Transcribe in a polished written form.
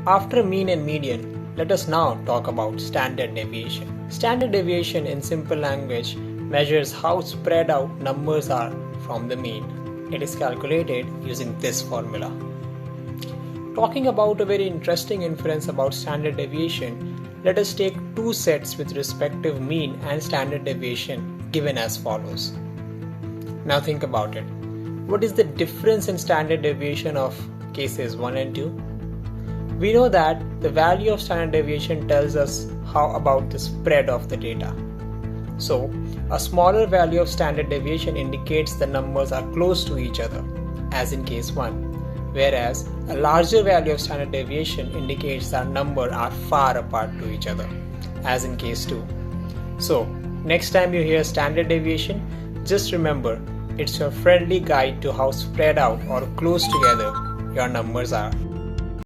After mean and median, let us now talk about standard deviation. Standard deviation in simple language measures how spread out numbers are from the mean. It is calculated using this formula. Talking about a very interesting inference about standard deviation, let us take two sets with respective mean and standard deviation given as follows. Now think about it. What is the difference in standard deviation of cases 1 and 2? We know that the value of standard deviation tells us how about the spread of the data. So, a smaller value of standard deviation indicates the numbers are close to each other, as in case 1, whereas a larger value of standard deviation indicates that numbers are far apart to each other, as in case 2. So, next time you hear standard deviation, just remember it's your friendly guide to how spread out or close together your numbers are.